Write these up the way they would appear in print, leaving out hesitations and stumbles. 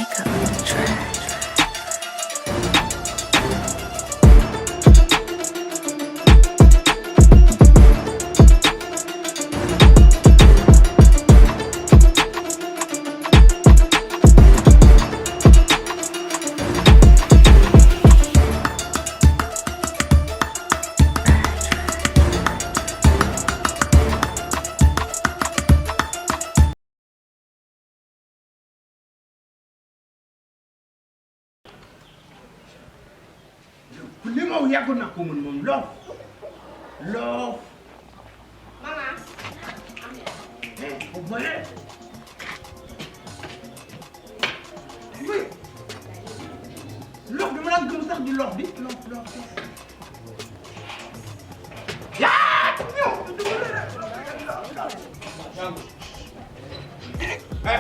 Micah on the track. li ma wax yàgg na ko mën moom loof Mama. bu bële oui loof dama daan gëm sax di loof di loof yaa ñëw kaay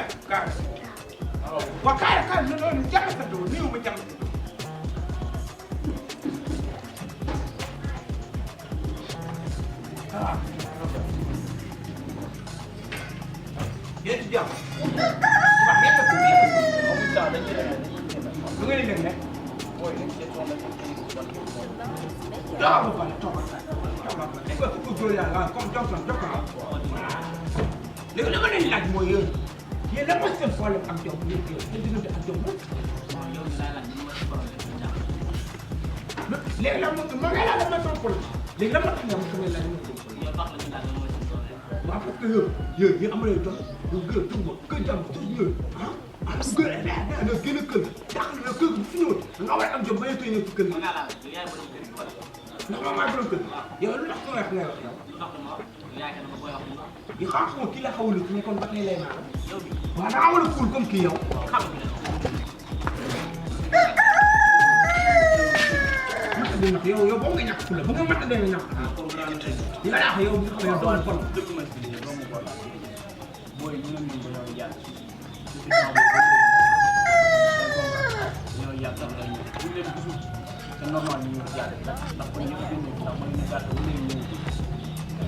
waa kaay loolu jàmm sa doo néew ma jàmm yéen ci jàmm wax ngeen ko amul temps dañuy lu ngeen di def mooy li ci toog na est-ce que ku jóor yaa comme Johnson léegi li ma leen laaj mooy yéen la mooy seen problème ak Diop yëpp seen diggante ak Diop léegi la ma ngay laaj ma sama problème léegi la ma tax nga ma sama laaj ma sama problème waaw parce que yéen amu leen doon yow gën a tugg kër jàmm ci yéen ah gën a gën a kër tax na kër fi ñëw nga war a am Diop ba ñu ñëw ci kër gi ndax ma maa borom kër yow lu tax nga wax ngay wax yow yi xam nga kii la xawul ci kon ba tey lay naan waaw da nga war a kuul comme kii yow mata de nag yow boo nga ñàkk fula ba nga mata de ñàkk yi nga daax yow bi nga xam ne doon bon booy ñu ngi ñu dañoo yàgg ñoo yàgg am nañu bu leen gisul c'est normal ñu ñu yàgg ndax ko ñu génne ndax mo ñu gàtt wala ñu ñëw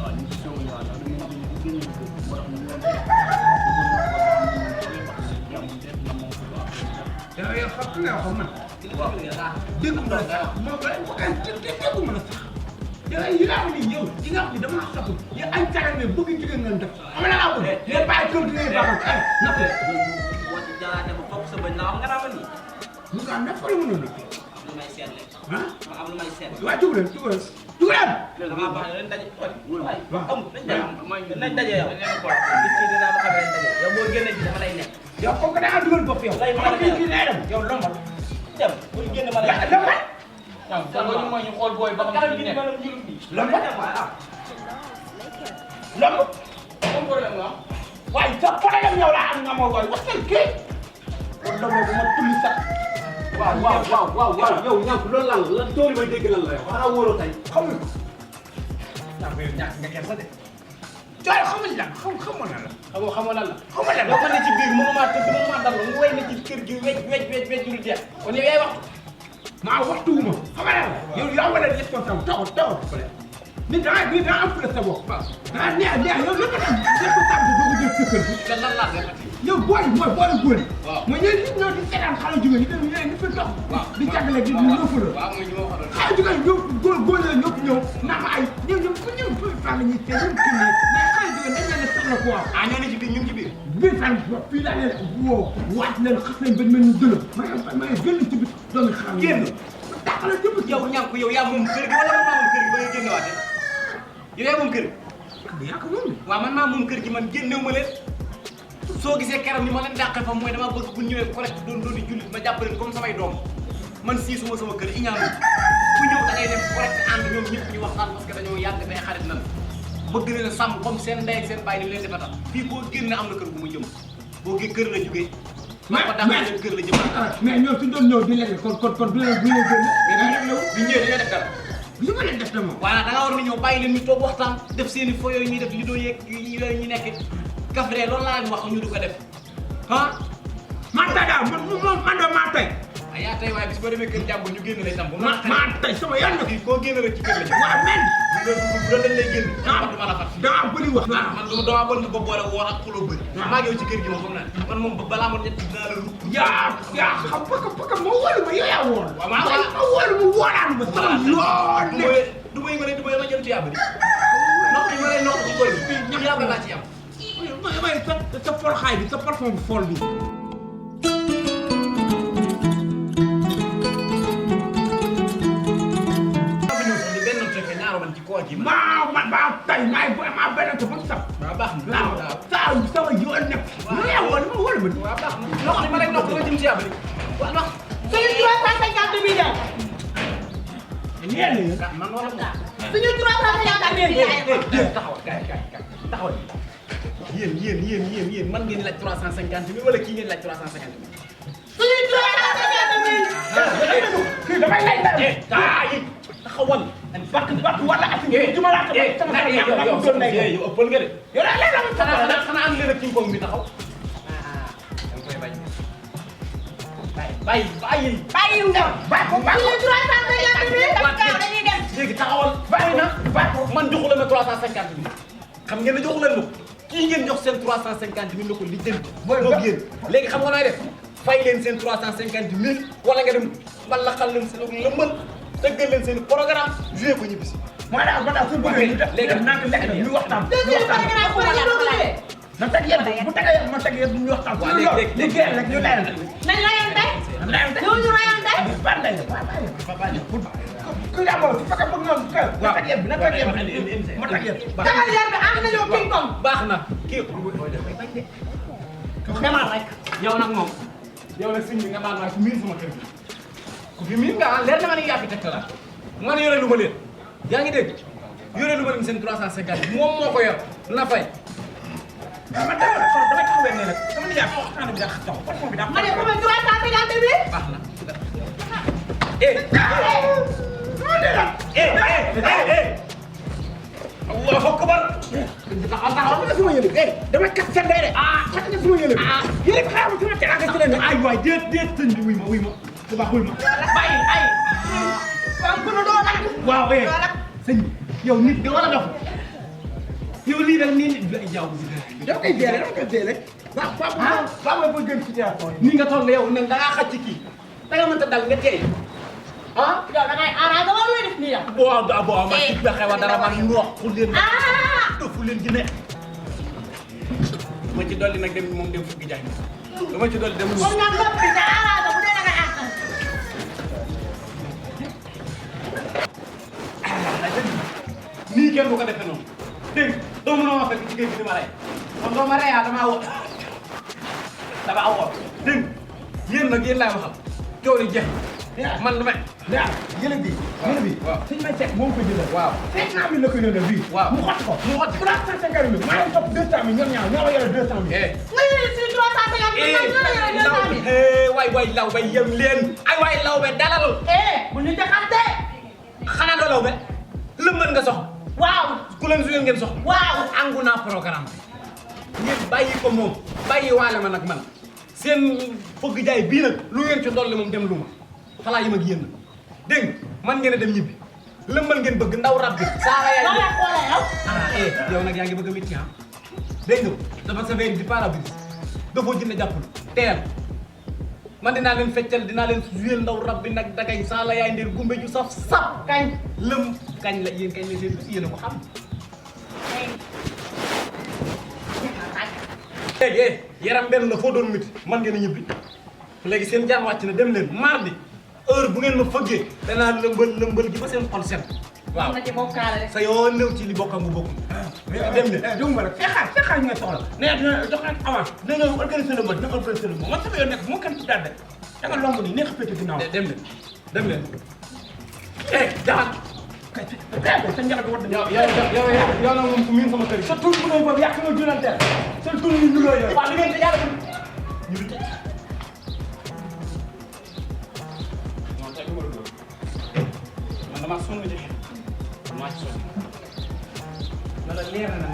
waaw ñu ci sowu ñu wax ñu génne ko mo tax ñu leen yow xam nga xam man dégg nga sax moo ba déggu ma la sax yow yi laa ni yow yi nga xam ne dama sax yow ay caga ne bëgg jigéen ngeen def am na laa bëgg les bàyyi kër gi ngay baaxal ay napp boo ci jalaate ba foog sa bëñ naa wax nga naa ma nii ñu nga am na fa la mënoon na lu may seetle ah ma am lu may seet waa juguleen dama baax leen daje waaw amul nañ daje yow bis ci dinaa ma xamee daje yow boo génne ci dama lay nekk yow comme que da ngaa dugal bopp yow lay xam nga kii lay dem yow lombal dem bu ñu génne ma lay lombal ñam sa ñu mooy ñu xool booy ba xam ci nekk lombal comme problème nga waaye sa problème yow laa am nga moo koy wax kii loolu dama bu ma tulli sax waaw yow ñàkk loolu lan la tool may dégg lan la yow xanaa wóoroo tey xamuñ ko ndax yow ñàkk nga kenn sa de jooy xamuñ lan xamoon na la xamoo lan la xamuñ lan yow ma ne ci biir mënuma tëdd mënuma dal mu way na ci kër gi wej lu jeex kon yow yaay wax maa waxtuwuma xam nga lan yow yaa war a responsable taxaw nit da nga am fula sa bopp ah neex yow lan nga xam responsable doo ko jël sa kër gi lan laa def yow booy góor yi waaw mooy ñooy nit ñoo di seetaan xale jigéen ñi dañu ñu fi dox di jàngale di ñëw fula waaw mooy ñu ma waxoon xale jigéen ñëw góor la ñëw naa ma ay ñëw ku ñëw fan la ñuy seet ñëw kii mais xale jigéen dañ leen a soxla quoi ah ñoo ne ci biir ñu ngi ci biir biir fan fii laa leen woo waat leen xas leen bañ mel ni gën a may gën ci biir doomi xam génn taxala jëm yow ñànk yow yaa moom kër gi wala man maa moom kër gi ba ngay génne waate yow yaa moom kër gi yaa ko moom waaw man maa moom kër gi man génnewu ma leen soo gisee keroog ni ma leen dàqee fa mooy dama bëgg bu ñëwee correct doon di jullit ma jàpp leen comme samay doom man siisuma sama kër iñaanu ku ñëw da ngay def correct ànd ñoom ñëpp ñu waxtaan parce que dañoo yàgg day xarit nan bëgg leen a sàmm comme seen ndey ak seen bàyyi ni leen di fatal fii boo génne am na kër bu mu jëm boo gee kër la jógee maa ko dàqee leen kër la jëm mais ñoo suñ doon ñëw di lekk kon du leen génn bi ñëwee dañoo def dara li ma leen def de moom waaye da nga war na ñëw bàyyi leen ñu toog waxtaan def seen i fo yooyu ñuy def li doo yeeg yooyu ñu nekk kafre loolu laa leen wax ñu du ko def ah man tay daal man maa tay yaa tey waaye bis boo demee kër jàmbur ñu génn lay tam bu maa tey sama yan na fii koo génn rek ci kër la waaw men bu doon dañ lay génn man du ma la fat daa bëri wax man dama bëgg nga boole woor ak xuloo bëri maa ngi yow ci kër gi moom xam naa man moom balaa ma ñett dinaa la ru yaa xam paka ma wóolu ma yow yaa wóor waaw ma wóolu ma wóoraan ma sama yoon du may ma jël ci yàbb di nokk yi ma lay nokk ci kër gi ñam yàbb laa ci am may sa folxaay bi sa parfum bu fol bi maa tay maa benn ko ba sap waaw baax na waaw sama yoon nekk yaa wóor ma wóolu ma waaw baax na nokk yi ma lay nokk nga jëm ci yàbb di waaw nokk suñu 350 bi de. nee na man wala moom suñu 350 bi de. taxawal taxawal yéen man ngeen laaj 350 000 wala kii ngeen laaj 350 000. suñu 350 000. kii damay lay dara taxawal. bakk wala ak juma la yow ëppal nga de. yow la lay la xanaa am leen ak king kong bi taxaw. danga koy bañ. bàyyi nga. suñu 350 000. dañuy dem. léegi taxawal. bàyyi na man joxu leen ma 350 000. xam ngeen ne joxu leen ma ko. kii ngeen jox seen 350 000 la ko li jënd. mooy yéen léegi xam nga nooy def. fay leen seen 350 000 wala nga dem mbalaxal leen seen lëmbal tëggal leen seen programme joué ko ñibbi si. moo tax su bëggee ñu def léegi naan lekk ñu waxtaan. na teg yéen bu tegee ma teg yéen ñu waxtaan. waaw léegi ñu génn rek ñu layante. nañ layante. ñu layante. ban lay ku yàggoo su fekkee bëgg nga kër. na teg yéen bi na teg yéen bi ma teg yéen. tagal yéen bi am nañoo king kong. baax na kii. demal rek. yow nag moom yow nag sëñ bi nga baal maa ku miin sama kër gi ku fi miin nga leer na ma ne yaa fi tegtal ma ne yore lu ma leen yaa ngi dégg yore lu ma leen seen 350 moom moo ko yor na fay. waaw man damay taxawee ne rek sama nijaay foo waxtaan bi daa taxaw parfum bi daa ma ne ko 350 bi. baax na. Allahu akbar. taxaw nga suma yële damay kat sa ndey de kat nga suma yële yële bi xaaral sama teraanga ci leen ay waay déet sëñ bi wuy ma dafa wuy ma bàyyi ay. kon ku ne doo lakk. waaw sëñ bi yow nit nga wala dof yow lii rek nii nit jaww ji dama koy deele waaw ma bëgg gën situation ni nga toll yow ne da ngaa xaj ci kii da nga mënta dal nga tey yow da ngay arrangé wala looy def nii yow. boo ma ci fexe wa dara man ñu wax ku leen dofu leen gi ne ma ci dolli nag dem moom dem fukki jaay dama ci dolli dem comme nag lépp bi da arrangé bu dee da ngay àttan. nii kenn bu ko defee noonu dégg doo mënoo ma fekk ci géej gi di ma rey kon doo ma reyaa damaa woo dégg yéen nag yéen laay waxal coow li jeex man damay yële bi waaw sëñ may teg moom ko jëlal waaw 500 000 la ko yónnee bii waaw mu xot ko 350 000 maa ngi topp 200 000 ñoom ñaar ñoo ma yore 200 000 nga yore si 350 bi man ñoo la yore 200 000. waay law be yem leen ay waay law be dalal bu ñu jaxante. xanaa doo law be lëmbal nga soxla waaw. ku leen su ngeen soxla waaw. angu naa programme bi ngeen bàyyi ko moom bàyyi waale ma nag man seen fëgg jaay bii nag lu ngeen ci dolli moom dem lu ma xalaa yi ma gi yéen dégg man ngeen a dem ñibbi lëmbal ngeen bëgg ndaw rab bi saa la yaay wala xoolal yow. yow nag yaa ngi bëgg a métti dégg nga dafa sa veille di parabrise dafa jënd jàppul teel man dinaa leen feccal dinaa leen juyel ndaw rab bi nag dagañ saa la yaay ndeer gumbe ju saf sap kañ lëm kañ la yéen kañ la seen yéen a ko xam léegi yaram benn la foo doon métti man ngeen a ñibbi léegi seen jaan wàcc na dem leen mardi heure bu ngeen ma fëggee danaa lëmbal gi ba seen xol set waaw na ci bokkaale rek. sa yoo néew ci li bokkam bu bokk dem leen dégg nga rek fexaar ñu nga soxla nee dina jox leen avance dina nga organiser le mot dina organiser le mot man sama yoon nekk moo kenn ci daal de da nga lomb nii neex féete ginnaaw dem leen jaxat sa njëriñ bi war na yow nag moom ku miin sama kër sa tur bu doon boobu yàq nga julante sa tur ñu ñu looy waaw li ngeen di yàlla ñu di non tey ma la man damaa sonn ci maa ci sonn na la leer na nag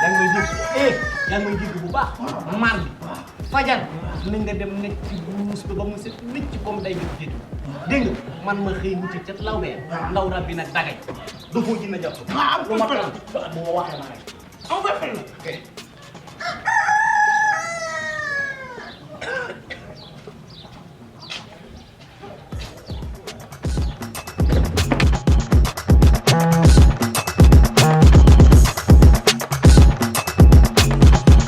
yaa ngi may jégg yaa ngi may jégg bu baax mardi fajar nañ nga dem nekk ci buus ba mu set wécc comme day def jiitu dégg nga man ma xëy mu ci cat law bee ndaw rab bi nag dagay du foo ji na jàpp am lu ma tax bu ma waxee ma rek am nga fay